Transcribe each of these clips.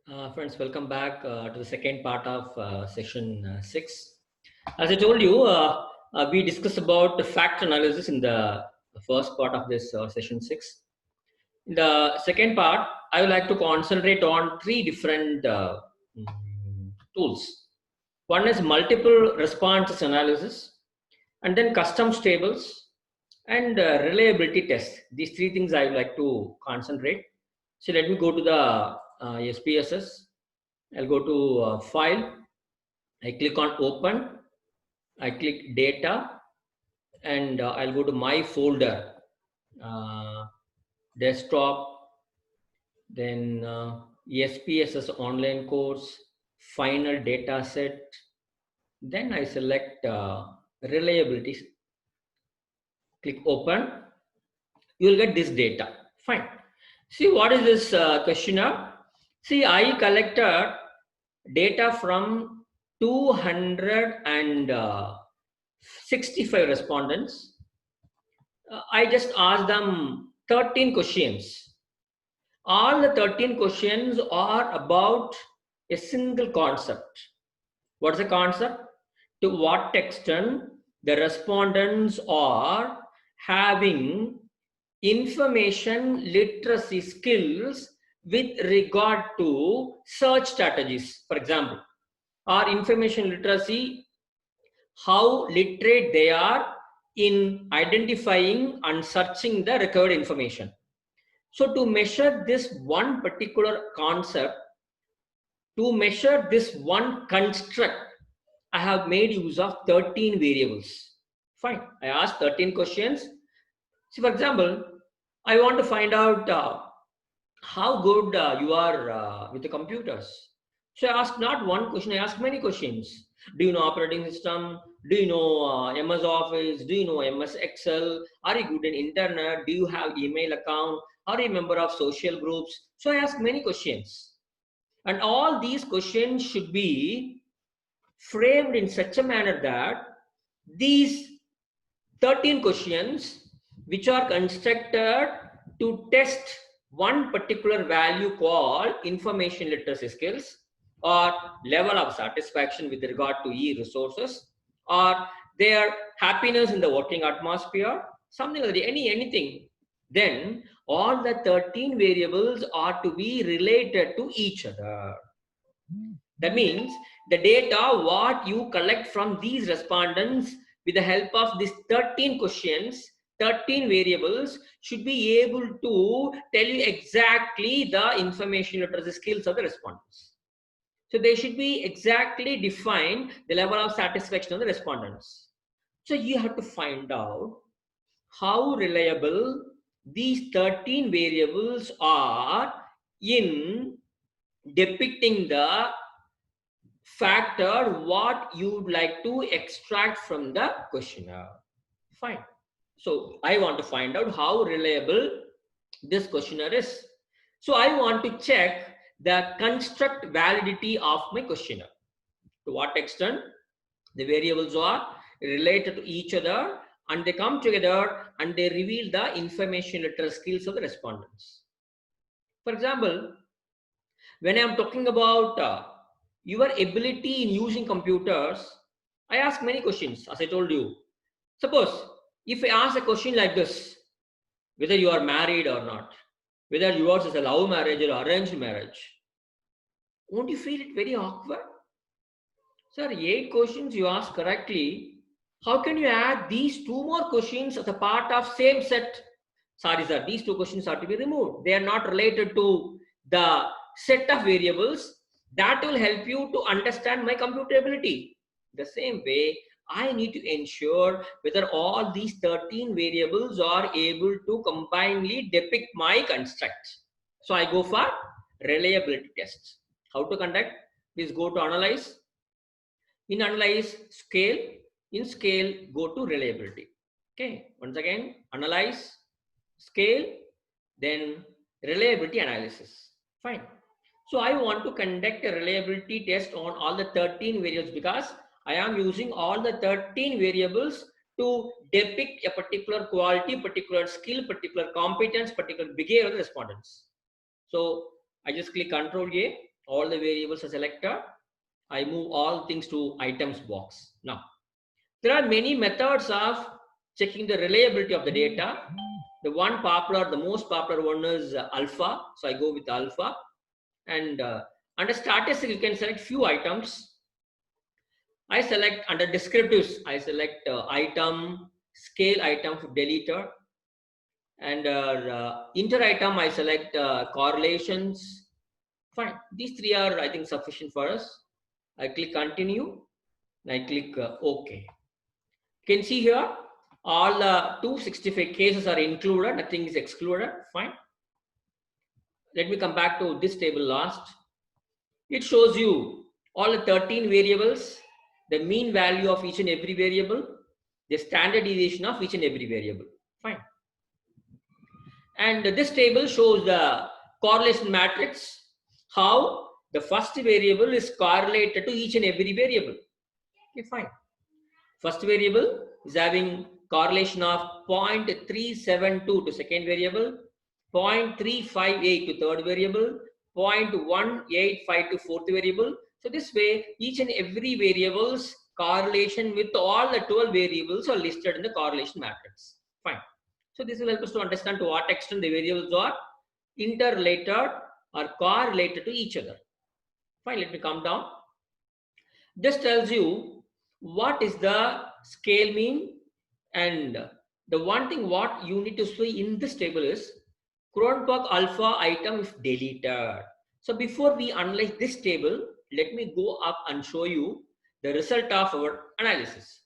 Friends, welcome back to the second part of session 6. As I told you, we discussed about the fact analysis in the first part of this session 6. In the second part, I would like to concentrate on three different tools. One is multiple responses analysis, and then custom tables, and reliability test. These three things I would like to concentrate. So let me go to the SPSS. I'll go to file. I click on open. I click data, and I'll go to my folder, uh, desktop, then SPSS online course, final data set. Then I select reliability. Click open. You will get this data. Fine. See what is this questionnaire? See, I collected data from 265 respondents. I just asked them 13 questions. All the 13 questions are about a single concept. What's the concept? To what extent the respondents are having information literacy skills with regard to search strategies, for example, or information literacy, how literate they are in identifying and searching the required information. So to measure this one particular concept, to measure this one construct, I have made use of 13 variables. Fine, I asked 13 questions. So for example, I want to find out how good you are with the computers. So I ask not one question, I ask many questions. Do you know operating system? Do you know MS Office? Do you know MS Excel? Are you good in internet? Do you have email account? Are you a member of social groups? So I ask many questions. And all these questions should be framed in such a manner that these 13 questions, which are constructed to test one particular value called information literacy skills, or level of satisfaction with regard to e-resources, or their happiness in the working atmosphere, something like that, anything, then all the 13 variables are to be related to each other. That means the data what you collect from these respondents with the help of these 13 questions, 13 variables should be able to tell you exactly the information literacy skills of the respondents. So they should be exactly define the level of satisfaction of the respondents. So you have to find out how reliable these 13 variables are in depicting the factor what you'd like to extract from the questionnaire. Fine. So I want to find out how reliable this questionnaire is. So I want to check the construct validity of my questionnaire. To what extent the variables are related to each other and they come together and they reveal the information literacy skills of the respondents. For example, when I'm talking about your ability in using computers, I ask many questions, as I told you. Suppose if I ask a question like this, whether you are married or not, whether yours is a love marriage or arranged marriage, won't you feel it very awkward? Sir, 8 questions you asked correctly. How can you add these 2 more questions as a part of same set? Sorry, sir, these 2 questions are to be removed. They are not related to the set of variables that will help you to understand my computer ability. The same way, I need to ensure whether all these 13 variables are able to combinedly depict my construct. So I go for reliability tests. How to conduct? Please go to analyze. In analyze, scale. In scale, go to reliability. Okay, once again, analyze, scale, then reliability analysis. Fine. So I want to conduct a reliability test on all the 13 variables because I am using all the 13 variables to depict a particular quality, particular skill, particular competence, particular behavior of the respondents. So I just click Control A. All the variables are selected. I move all things to items box. Now, there are many methods of checking the reliability of the data. The most popular one is alpha. So I go with alpha. And under statistics, you can select few items. I select under descriptives, I select item, scale item for deleter. And inter item, I select correlations. Fine. These three are, I think, sufficient for us. I click continue. And I click OK. You can see here, all the 265 cases are included. Nothing is excluded. Fine. Let me come back to this table last. It shows you all the 13 variables, the mean value of each and every variable, the standard deviation of each and every variable. Fine. And this table shows the correlation matrix, how the first variable is correlated to each and every variable. Okay, fine. First variable is having correlation of 0.372 to second variable, 0.358 to third variable, 0.185 to fourth variable. So this way, each and every variable's correlation with all the 12 variables are listed in the correlation matrix. Fine. So this will help us to understand to what extent the variables are interrelated or correlated to each other. Fine, let me come down. This tells you what is the scale mean, and the one thing what you need to see in this table is Cronbach alpha item if deleted. So before we analyze this table, let me go up and show you the result of our analysis.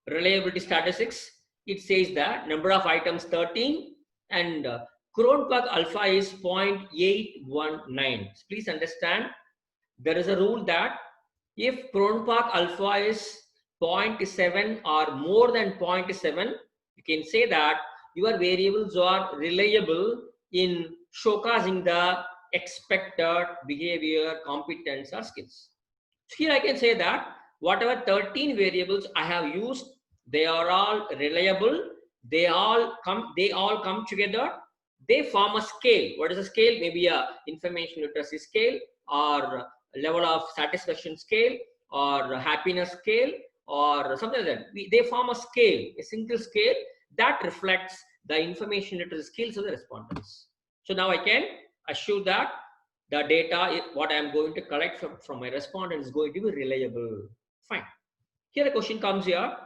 Reliability statistics, it says that number of items 13 and Cronbach alpha is 0.819. Please understand, there is a rule that if Cronbach alpha is 0.7 or more than 0.7, you can say that your variables are reliable in showcasing the expected behavior, competence, or skills. So here I can say that whatever 13 variables I have used, they are all reliable. They all come together. They form a scale. What is a scale? Maybe a information literacy scale, or level of satisfaction scale, or happiness scale, or something like that. They form a scale, a single scale that reflects the information literacy skills of the respondents. So now I can assure that the data, what I am going to collect from my respondent is going to be reliable. Fine. Here the question comes here.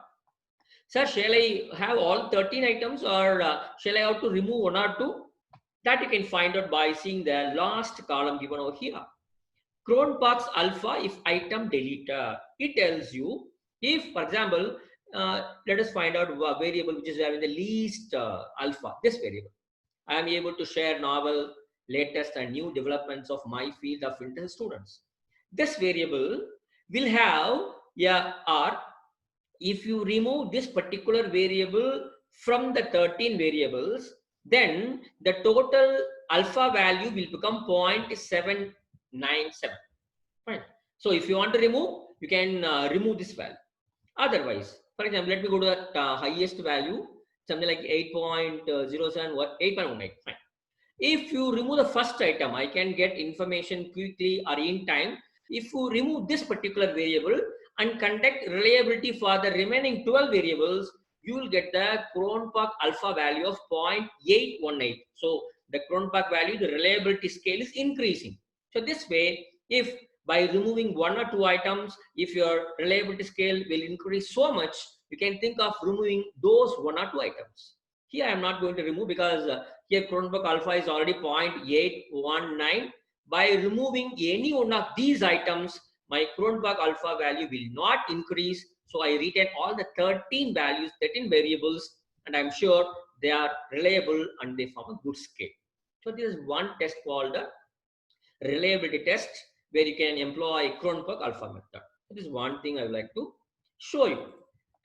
Sir, shall I have all 13 items, or shall I have to remove one or two? That you can find out by seeing the last column given over here. Cronbach's alpha if item deleted. It tells you if, for example, let us find out a variable which is having the least alpha, this variable. I am able to share novel, latest and new developments of my field of interest students. This variable will have or if you remove this particular variable from the 13 variables, then the total alpha value will become 0.797. Right. So if you want to remove, you can remove this value. Otherwise, for example, let me go to the highest value, something like 8.07 or 8.18. Fine. If you remove the first item, I can get information quickly or in time. If you remove this particular variable and conduct reliability for the remaining 12 variables, you will get the Cronbach alpha value of 0.818. So the Cronbach value, the reliability scale is increasing. So this way, if by removing one or two items, if your reliability scale will increase so much, you can think of removing those one or two items. Here I am not going to remove because here Cronbach alpha is already 0.819. By removing any one of these items, my Cronbach alpha value will not increase. So I retain all the 13 values, 13 variables, and I'm sure they are reliable and they form a good scale. So this is one test called the reliability test, where you can employ Cronbach alpha method. This is one thing I would like to show you.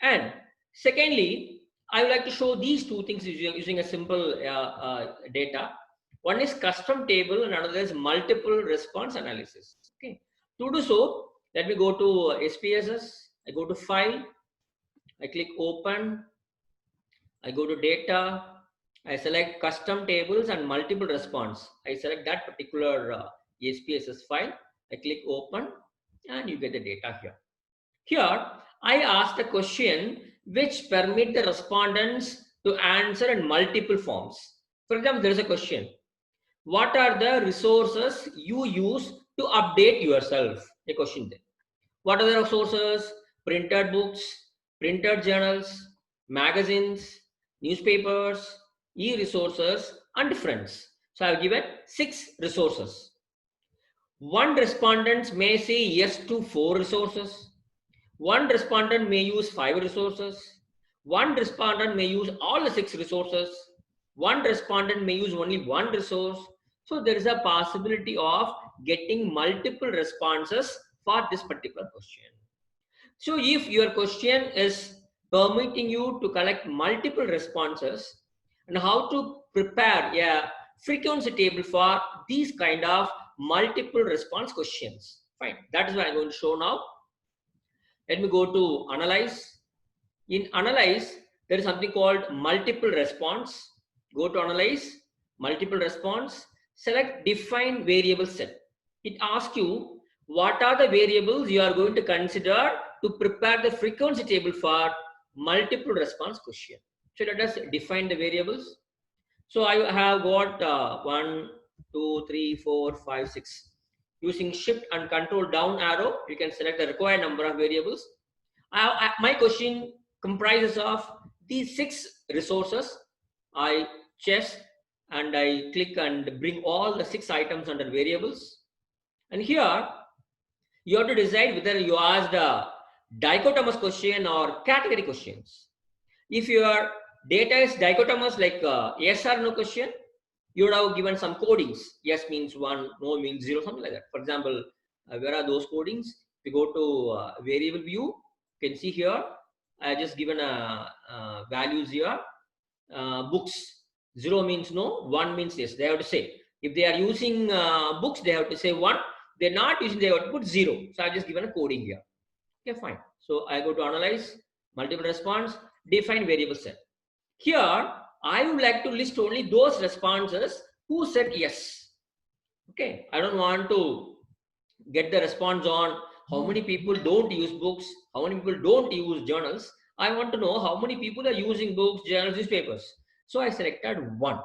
And secondly, I would like to show these two things using a simple data. One is custom table and another is multiple response analysis. Okay. To do so, let me go to SPSS. I go to File. I click Open. I go to Data. I select custom tables and multiple response. I select that particular SPSS file. I click open and you get the data here. Here, I asked a question which permit the respondents to answer in multiple forms. For example, there is a question. What are the resources you use to update yourself? A question there. What are the resources? Printed books, printed journals, magazines, newspapers, e-resources, and friends. So I have given 6 resources. One respondent may say yes to 4 resources. One respondent may use 5 resources. One respondent may use all the 6 resources. One respondent may use only one resource. So there is a possibility of getting multiple responses for this particular question. So if your question is permitting you to collect multiple responses and how to prepare a frequency table for these kind of multiple response questions. Fine. That is what I'm going to show now. Let me go to analyze. In analyze, there is something called multiple response. Go to analyze, multiple response, select define variable set. It asks you what are the variables you are going to consider to prepare the frequency table for multiple response question. So let us define the variables. So I have got 1, 2, 3, 4, 5, 6. Using shift and control down arrow, you can select the required number of variables. My question comprises of these 6 resources. I choose and I click and bring all the 6 items under variables. And here you have to decide whether you ask the dichotomous question or category questions. If your data is dichotomous, like yes or no question, you would have given some codings. Yes means 1, no means 0, something like that. For example, where are those codings? If you go to variable view, you can see here, I just given values here. Books, 0 means no, 1 means yes. They have to say. If they are using books, they have to say 1. They're not using, they have to put 0. So I just given a coding here. Okay, fine. So I go to analyze, multiple response, define variable set. Here, I would like to list only those responses who said yes. Okay, I don't want to get the response on how many people don't use books, how many people don't use journals. I want to know how many people are using books, journals, newspapers. So I selected 1.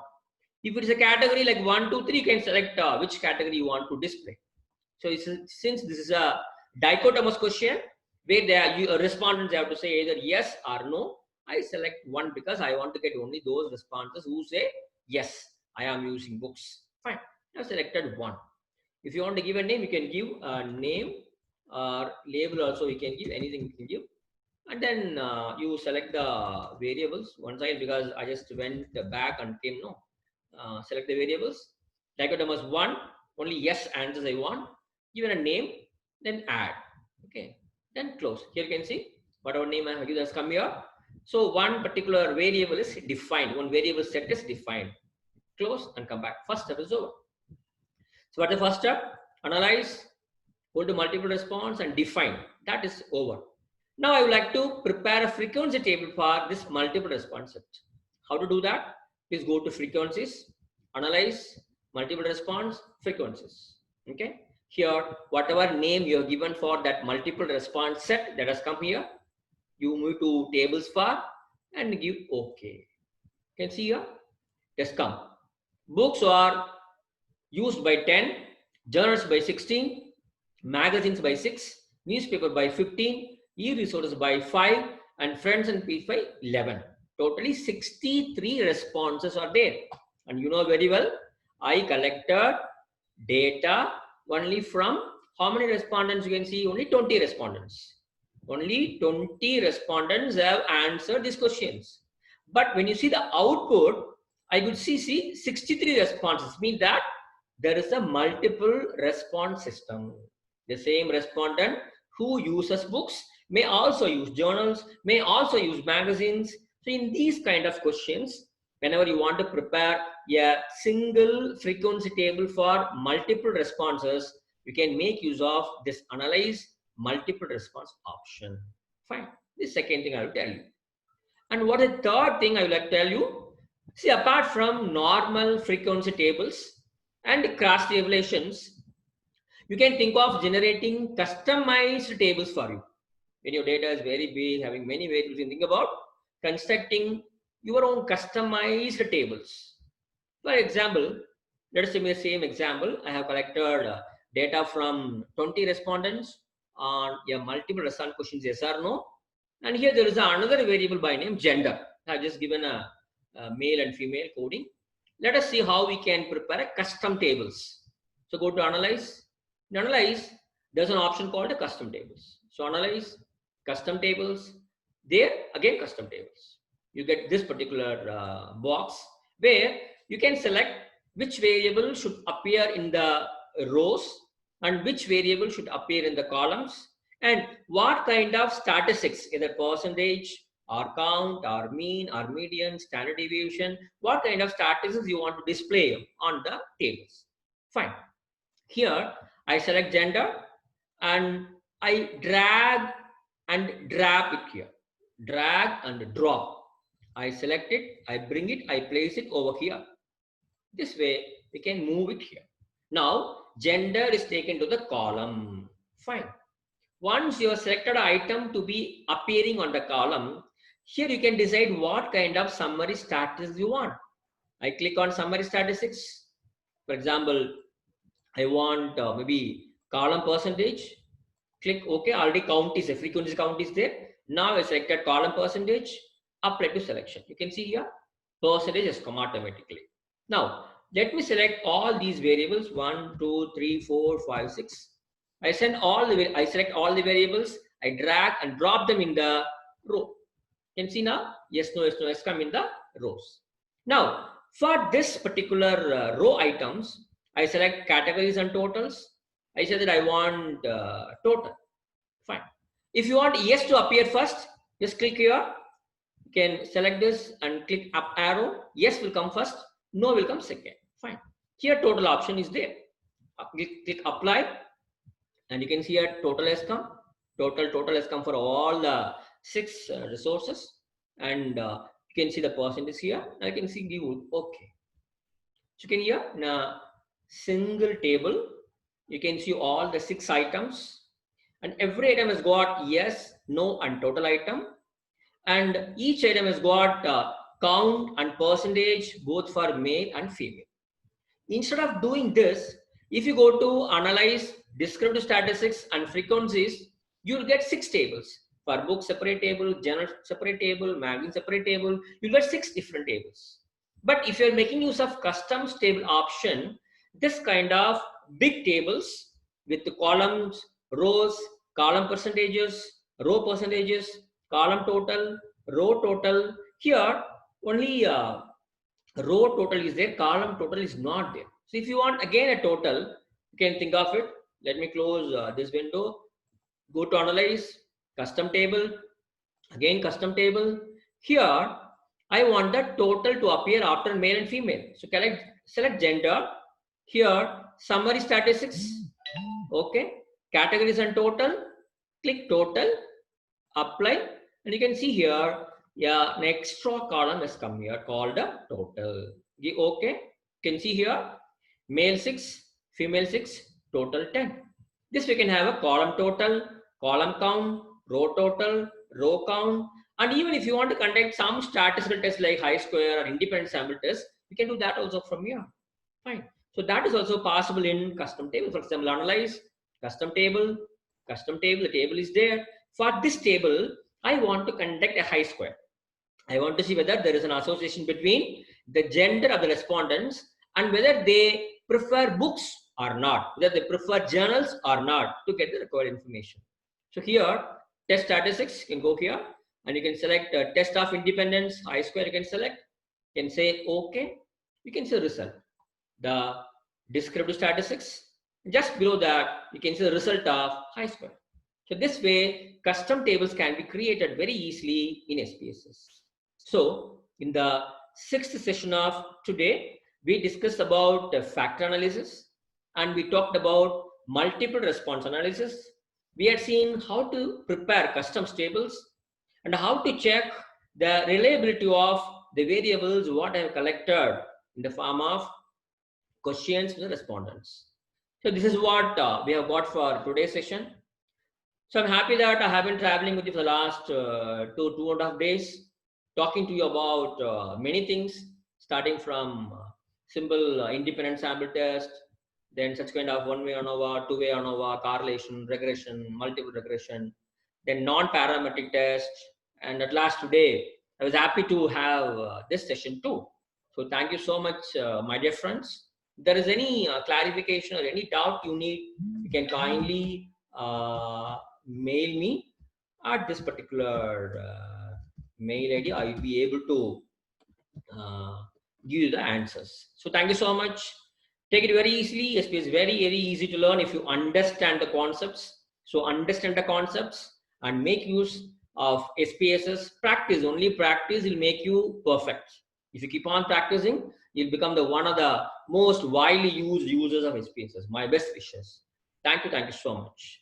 If it is a category like 1, 2, 3, you can select which category you want to display. So since this is a dichotomous question where the respondents have to say either yes or no, I select 1 because I want to get only those responses who say yes, I am using books. Fine. I selected 1. If you want to give a name, you can give a name or label also. You can give anything you can give. And then you select the variables one side because I just went back and came no. Select the variables. Dichotomous 1, only yes answers I want. Given a name, then add. Okay, then close. Here you can see whatever name I have given has come here. So one particular variable is defined. One variable set is defined. Close and come back. First step is over. So what the first step? Analyze, go to multiple response and define. That is over. Now I would like to prepare a frequency table for this multiple response set. How to do that? Please go to frequencies, analyze, multiple response, frequencies. Okay. Here, whatever name you have given for that multiple response set that has come here, you move to tables for and give OK. You can see here, it has come. Books are used by 10, journals by 16, magazines by 6, newspaper by 15, e-resources by 5, and friends and peers by 11. Totally 63 responses are there. And you know very well, I collected data only from how many respondents? You can see only 20 respondents. Only 20 respondents have answered these questions. But when you see the output, I could see 63 responses. Mean that there is a multiple response system. The same respondent who uses books may also use journals, may also use magazines. So in these kind of questions, whenever you want to prepare a single frequency table for multiple responses, you can make use of this analyze multiple response option. Fine. The second thing I will tell you. And what is the third thing I will like to tell you? See, apart from normal frequency tables and cross tabulations, You can think of generating customized tables for you. When your data is very big, having many variables, you think about constructing your own customized tables. For example, let us say the same example. I have collected data from 20 respondents on a multiple result questions, yes or no. And here there is another variable by name gender. I have just given a male and female coding. Let us see how we can prepare a custom tables. So go to analyze. In analyze, there's an option called a custom tables. So analyze, custom tables. There again custom tables. You get this particular box where you can select which variable should appear in the rows and which variable should appear in the columns, and what kind of statistics, either percentage or count or mean or median, standard deviation, what kind of statistics you want to display on the tables. Fine. Here I select gender and I drag and drop it here. Drag and drop. I select it, I bring it, I place it over here. This way we can move it here. Now gender is taken to the column. Fine. Once you have selected an item to be appearing on the column, here you can decide what kind of summary statistics you want. I click on summary statistics. For example, I want maybe column percentage. Click OK. Already count is a frequency count is there. Now I selected column percentage. Apply to selection. You can see here percentage has come automatically. Now let me select all these variables 1, 2, 3, 4, 5, 6. I select all the variables. I drag and drop them in the row. You can see now yes, no, yes, no, yes come in the rows. Now for this particular row items, I select categories and totals. I say that I want total. Fine. If you want yes to appear first, just click here. You can select this and click up arrow. Yes will come first. No will come second. Fine. Here total option is there. Click apply. And you can see here total has come. Total has come for all the 6 resources. And you can see the percentage here. I can see give OK. So you can here in a single table, you can see all the 6 items. And every item has got yes, no, and total item. And each item has got count and percentage both for male and female. Instead of doing this, if you go to analyze descriptive statistics and frequencies, you'll get 6 tables. For book separate table, journal separate table, magazine separate table, you'll get 6 different tables. But if you're making use of custom table option, this kind of big tables with the columns, rows, column percentages, row percentages, column total, row total. Here only row total is there, column total is not there. So if you want again a total, you can think of it. Let me close this window. Go to analyze, custom table, again custom table. Here I want the total to appear after male and female. So select gender. Here summary statistics. Okay. Categories and total. Click total. Apply. And you can see here, yeah, an extra column has come here called the total. Okay. You can see here male 6, female 6, total 10. This we can have a column total, column count, row total, row count. And even if you want to conduct some statistical tests like chi-square or independent sample test, you can do that also from here. Fine. So that is also possible in custom table. For example, analyze, custom table, the table is there. For this table, I want to conduct a chi-square. I want to see whether there is an association between the gender of the respondents and whether they prefer books or not, whether they prefer journals or not, to get the required information. So here, test statistics, you can go here and you can select test of independence, chi-square you can select, you can say OK, you can see the result. The descriptive statistics, just below that, you can see the result of chi-square. So this way, custom tables can be created very easily in SPSS. So in the 6th session of today, we discussed about factor analysis and we talked about multiple response analysis. We had seen how to prepare custom tables and how to check the reliability of the variables what I have collected in the form of questions to the respondents. So this is what we have got for today's session. So I'm happy that I have been traveling with you for the last 2.5 days, talking to you about many things, starting from simple independent sample test, then such kind of one-way ANOVA, two-way ANOVA, correlation, regression, multiple regression, then non-parametric test, and at last today, I was happy to have this session too. So thank you so much, my dear friends. If there is any clarification or any doubt you need, you can kindly mail me at this particular mail ID. I will be able to give you the answers. So thank you so much. Take it very easily. SP is very, very easy to learn if you understand the concepts. So understand the concepts and make use of SPSS. Practice, only practice will make you perfect. If you keep on practicing, you'll become the one of the most widely used users of SPSS. My best wishes. Thank you so much.